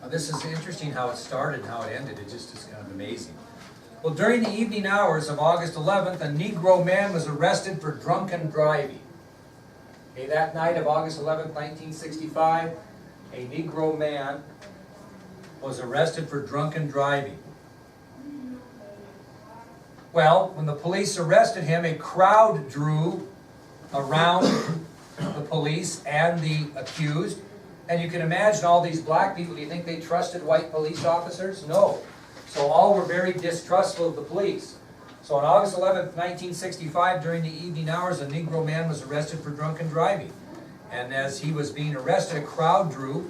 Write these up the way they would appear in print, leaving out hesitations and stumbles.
This is interesting how it started and how it ended. It just is kind of amazing. Well, during the evening hours of August 11th, a Negro man was arrested for drunken driving. Okay, that night of August 11th, 1965, a Negro man was arrested for drunken driving. Well, when the police arrested him, a crowd drew around the police and the accused. And you can imagine all these black people. Do you think they trusted white police officers? No. So all were very distrustful of the police. So on August 11th, 1965, during the evening hours, a Negro man was arrested for drunken driving. And as he was being arrested, a crowd drew,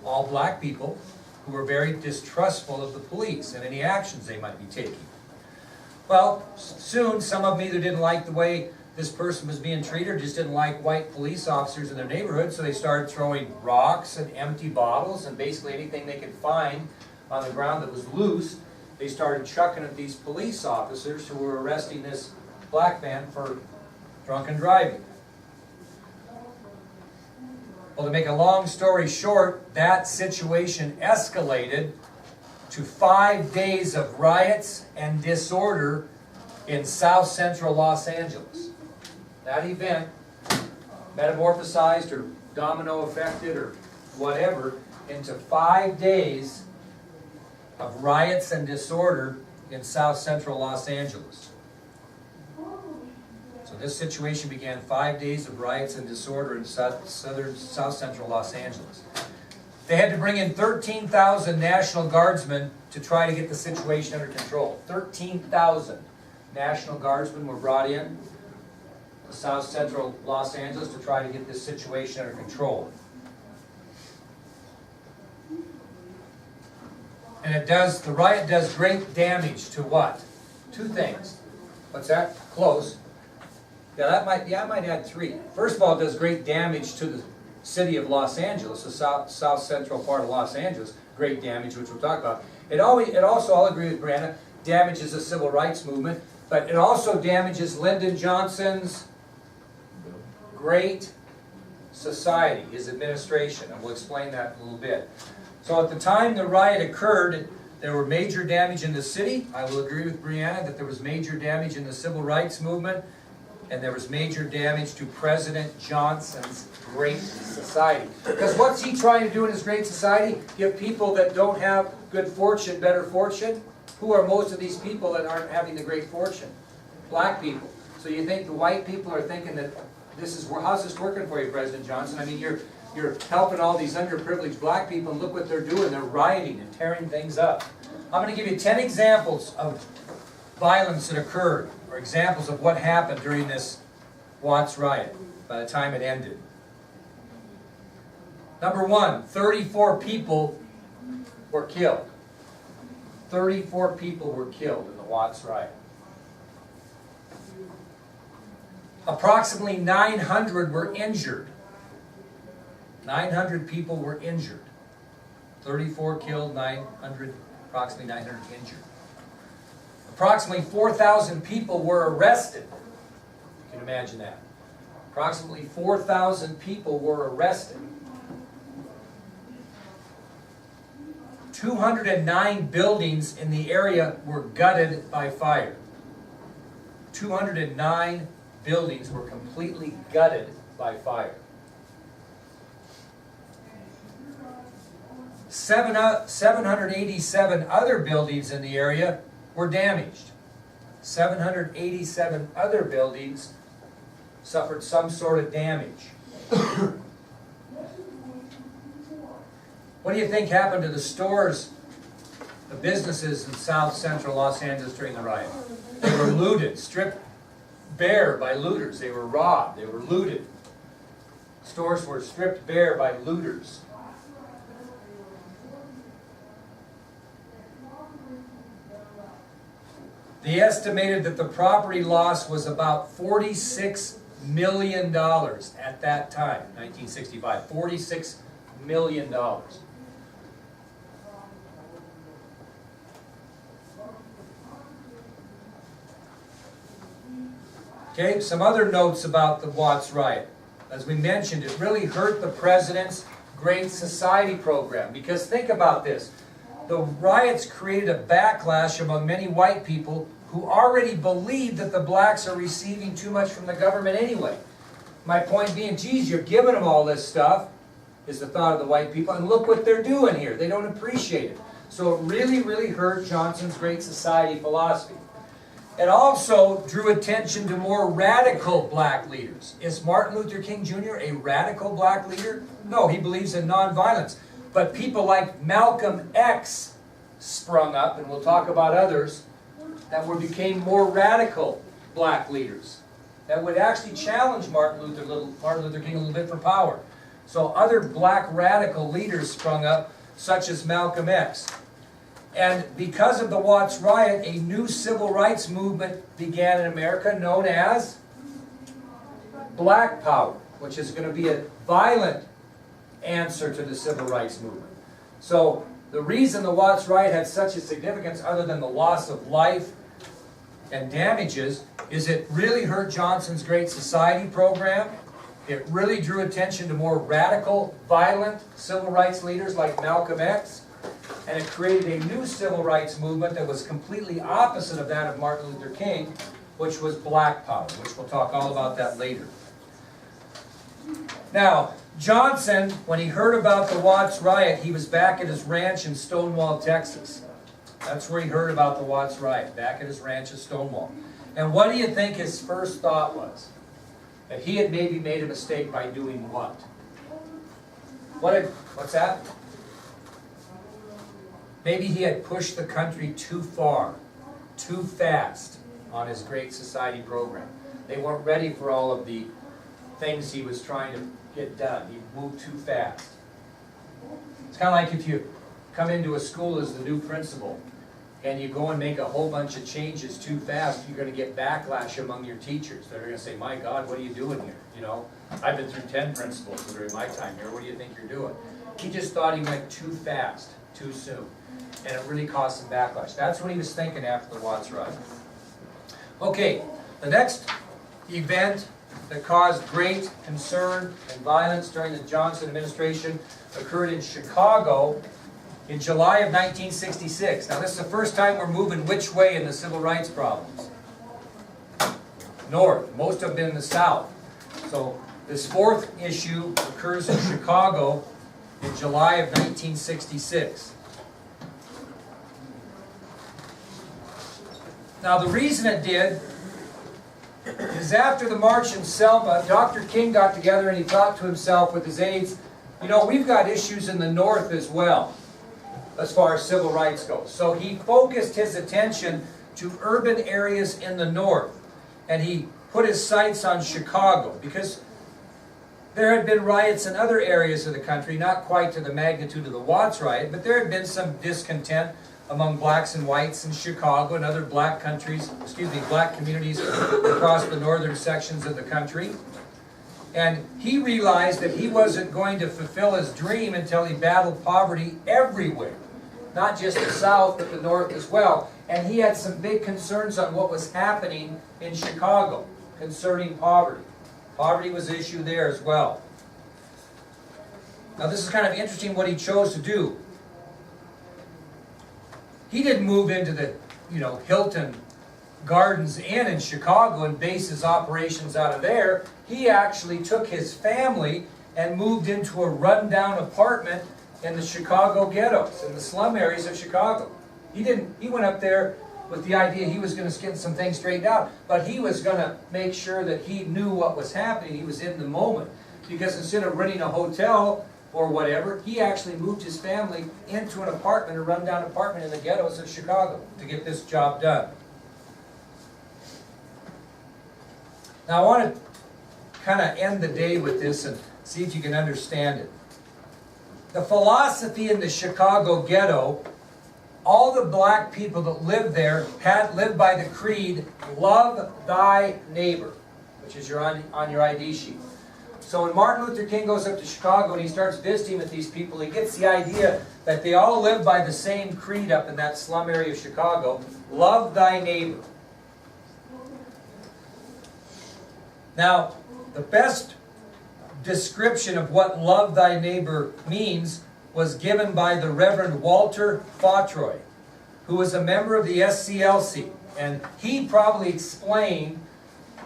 all black people, who were very distrustful of the police and any actions they might be taking. Well, soon some of them either didn't like the way this person was being treated or just didn't like white police officers in their neighborhood, so they started throwing rocks and empty bottles and basically anything they could find on the ground that was loose, they started chucking at these police officers who were arresting this black man for drunken driving. Well, to make a long story short, that situation escalated to 5 days of riots and disorder in South Central Los Angeles. That event metamorphosized or domino affected or whatever into 5 days of riots and disorder in South Central Los Angeles. So this situation began 5 days of riots and disorder in South Central Los Angeles. They had to bring in 13,000 National Guardsmen to try to get the situation under control. 13,000 National Guardsmen were brought in to South Central Los Angeles to try to get this situation under control. And the riot does great damage to what? Two things. What's that? Close. Yeah, I might add three. First of all, it does great damage to the city of Los Angeles, the south central part of Los Angeles. Great damage, which we'll talk about. It also, I'll agree with Brianna, damages the civil rights movement, but it also damages Lyndon Johnson's Great Society, his administration, and we'll explain that in a little bit. So at the time the riot occurred, there were major damage in the city. I will agree with Brianna that there was major damage in the civil rights movement, and there was major damage to President Johnson's Great Society. Because what's he trying to do in his Great Society? Give people that don't have good fortune better fortune? Who are most of these people that aren't having the great fortune? Black people. So you think the white people are thinking that how's this working for you, President Johnson? I mean, you're helping all these underprivileged black people, and look what they're doing. They're rioting and tearing things up. I'm going to give you 10 examples of violence that occurred, or examples of what happened during this Watts riot by the time it ended. Number one, 34 people were killed. 34 people were killed in the Watts riot. Approximately 900 were injured. 900 people were injured. 34 killed, approximately 900 injured. Approximately 4,000 people were arrested. You can imagine that. Approximately 4,000 people were arrested. 209 buildings in the area were gutted by fire. 209 buildings were completely gutted by fire. 787 other buildings in the area were damaged. 787 other buildings suffered some sort of damage. What do you think happened to the stores, the businesses in South Central Los Angeles during the riot? They were looted, stripped bare by looters. They were robbed. They were looted. Stores were stripped bare by looters. They estimated that the property loss was about $46 million at that time, 1965. $46 million. Okay, some other notes about the Watts riot. As we mentioned, it really hurt the president's Great Society program. Because think about this. The riots created a backlash among many white people who already believe that the blacks are receiving too much from the government anyway. My point being, geez, you're giving them all this stuff, is the thought of the white people, and look what they're doing here. They don't appreciate it. So it really, really hurt Johnson's Great Society philosophy. It also drew attention to more radical black leaders. Is Martin Luther King Jr. a radical black leader? No, he believes in nonviolence. But people like Malcolm X sprung up, and we'll talk about others, that became more radical black leaders that would actually challenge Martin Luther King a little bit for power. So other black radical leaders sprung up, such as Malcolm X. And because of the Watts riot, a new civil rights movement began in America known as Black Power, which is going to be a violent answer to the civil rights movement. So the reason the Watts riot had such a significance, other than the loss of life and damages, is it really hurt Johnson's Great Society program. It really drew attention to more radical, violent civil rights leaders like Malcolm X. And it created a new civil rights movement that was completely opposite of that of Martin Luther King, which was Black Power, which we'll talk all about that later. Now, Johnson, when he heard about the Watts riot, he was back at his ranch in Stonewall, Texas. That's where he heard about the Watts riot, back at his ranch at Stonewall. And what do you think his first thought was? That he had maybe made a mistake by doing what? What's that? Maybe he had pushed the country too far, too fast on his Great Society program. They weren't ready for all of the things he was trying to get done. He moved too fast. It's kind of like if you come into a school as the new principal and you go and make a whole bunch of changes too fast, you're going to get backlash among your teachers. They're going to say, my God, what are you doing here? You know, I've been through 10 principals during my time here. What do you think you're doing? He just thought he went too fast, too soon. And it really caused some backlash. That's what he was thinking after the Watts riot. Okay, the next event that caused great concern and violence during the Johnson administration occurred in Chicago in July of 1966. Now this is the first time we're moving which way in the civil rights problems? North. Most have been in the South. So this fourth issue occurs in Chicago in July of 1966. Now the reason it did is after the march in Selma, Dr. King got together and he thought to himself with his aides, you know, we've got issues in the North as well, as far as civil rights goes. So he focused his attention to urban areas in the North. And he put his sights on Chicago, because there had been riots in other areas of the country, not quite to the magnitude of the Watts riot, but there had been some discontent among blacks and whites in Chicago and other black communities across the northern sections of the country. And he realized that he wasn't going to fulfill his dream until he battled poverty everywhere. Not just the South, but the North as well. And he had some big concerns on what was happening in Chicago concerning poverty. Poverty was an issue there as well. Now this is kind of interesting what he chose to do. He didn't move into the, Hilton Gardens Inn in Chicago and base his operations out of there. He actually took his family and moved into a rundown apartment in the Chicago ghettos, in the slum areas of Chicago. He went up there with the idea he was going to get some things straightened out, but he was going to make sure that he knew what was happening. He was in the moment. Because instead of renting a hotel or whatever, he actually moved his family into an apartment, a rundown apartment in the ghettos of Chicago to get this job done. Now I want to kind of end the day with this and see if you can understand it. The philosophy in the Chicago ghetto, all the black people that lived there had lived by the creed, love thy neighbor, which is on your ID sheet. So when Martin Luther King goes up to Chicago and he starts visiting with these people, he gets the idea that they all live by the same creed up in that slum area of Chicago, love thy neighbor. Now, the best description of what love thy neighbor means was given by the Reverend Walter Fautroy, who was a member of the SCLC. And he probably explained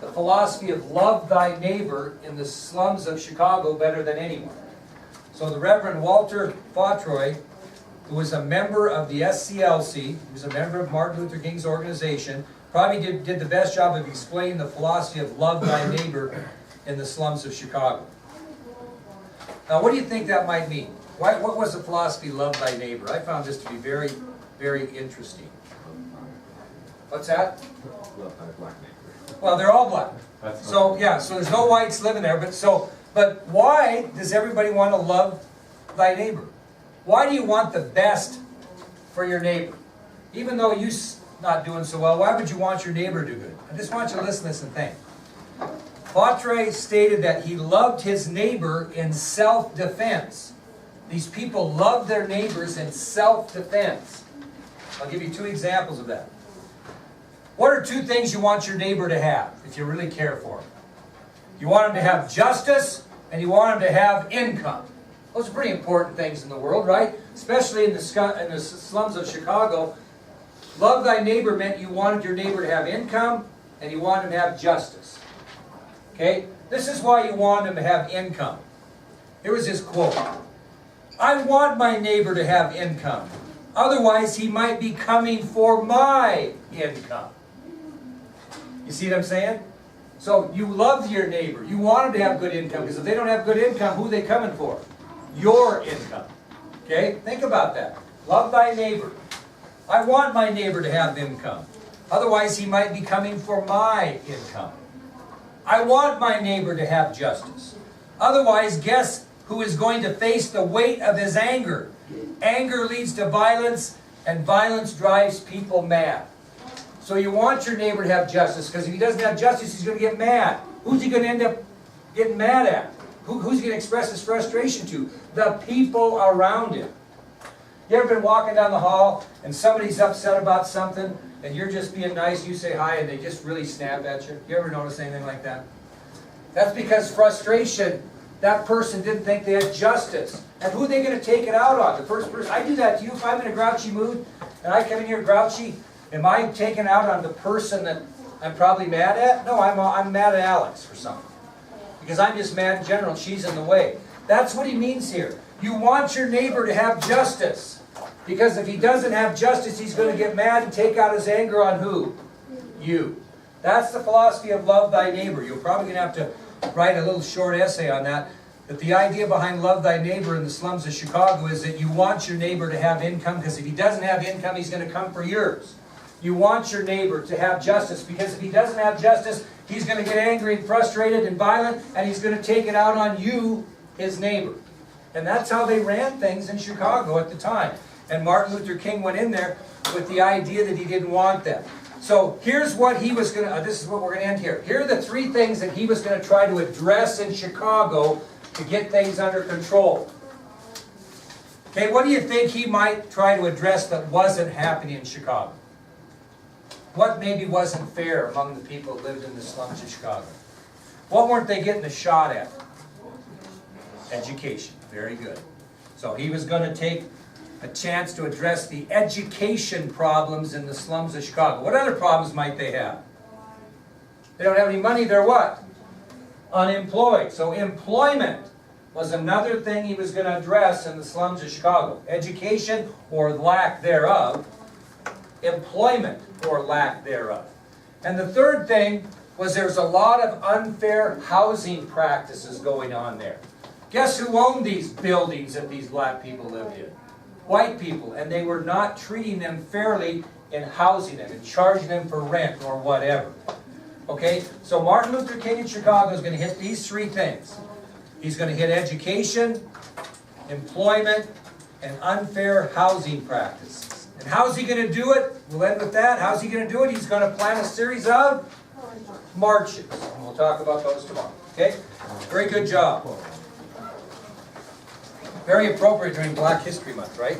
the philosophy of love thy neighbor in the slums of Chicago better than anyone. So the Reverend Walter Fautroy, who was a member of the SCLC, he was a member of Martin Luther King's organization, probably did the best job of explaining the philosophy of love thy neighbor in the slums of Chicago. Now, what do you think that might mean? What was the philosophy love thy neighbor? I found this to be very, very interesting. What's that? Love thy black neighbor. Well, they're all black. So yeah, so there's no whites living there. But why does everybody want to love thy neighbor? Why do you want the best for your neighbor? Even though you're not doing so well, why would you want your neighbor to do good? I just want you to listen to this and think. Fautroy stated that he loved his neighbor in self-defense. These people love their neighbors in self-defense. I'll give you 2 examples of that. What are 2 things you want your neighbor to have if you really care for him? You want him to have justice, and you want him to have income. Those are pretty important things in the world, right? Especially in the slums of Chicago. Love thy neighbor meant you wanted your neighbor to have income, and you wanted him to have justice. Okay? This is why you want him to have income. Here was his quote. I want my neighbor to have income. Otherwise, he might be coming for my income. You see what I'm saying? So you love your neighbor. You want him to have good income, because if they don't have good income, who are they coming for? Your income. Okay? Think about that. Love thy neighbor. I want my neighbor to have income. Otherwise, he might be coming for my income. I want my neighbor to have justice. Otherwise, guess who is going to face the weight of his anger? Anger leads to violence, and violence drives people mad. So you want your neighbor to have justice, because if he doesn't have justice, he's going to get mad. Who's he going to end up getting mad at? Who's he going to express his frustration to? The people around him. You ever been walking down the hall, and somebody's upset about something, and you're just being nice, you say hi, and they just really snap at you? You ever notice anything like that? That's because frustration, that person didn't think they had justice. And who are they going to take it out on? The first person. I do that to you. If I'm in a grouchy mood, and I come in here grouchy, am I taking out on the person that I'm probably mad at? No, I'm mad at Alex for something. Because I'm just mad in general, she's in the way. That's what he means here. You want your neighbor to have justice. Because if he doesn't have justice, he's going to get mad and take out his anger on who? You. That's the philosophy of love thy neighbor. You're probably going to have to write a little short essay on that. But the idea behind love thy neighbor in the slums of Chicago is that you want your neighbor to have income, because if he doesn't have income, he's going to come for yours. You want your neighbor to have justice, because if he doesn't have justice, he's going to get angry and frustrated and violent, and he's going to take it out on you, his neighbor. And that's how they ran things in Chicago at the time. And Martin Luther King went in there with the idea that he didn't want that. So here's what he was going to, this is what we're going to end here. Here are the 3 things that he was going to try to address in Chicago to get things under control. Okay, what do you think he might try to address that wasn't happening in Chicago? What maybe wasn't fair among the people that lived in the slums of Chicago? What weren't they getting a shot at? Education. Very good. So he was going to take a chance to address the education problems in the slums of Chicago. What other problems might they have? They don't have any money, they're what? Unemployed. So employment was another thing he was going to address in the slums of Chicago. Education or lack thereof. Employment or lack thereof. And the third thing was there's a lot of unfair housing practices going on there. Guess who owned these buildings that these black people lived in? White people, and they were not treating them fairly in housing them and charging them for rent or whatever. Okay, so Martin Luther King in Chicago is going to hit these 3 things. He's going to hit education, employment, and unfair housing practices. And how's he going to do it? We'll end with that. How's he going to do it? He's going to plan a series of marches. And we'll talk about those tomorrow. Okay? Very good job. Very appropriate during Black History Month, right?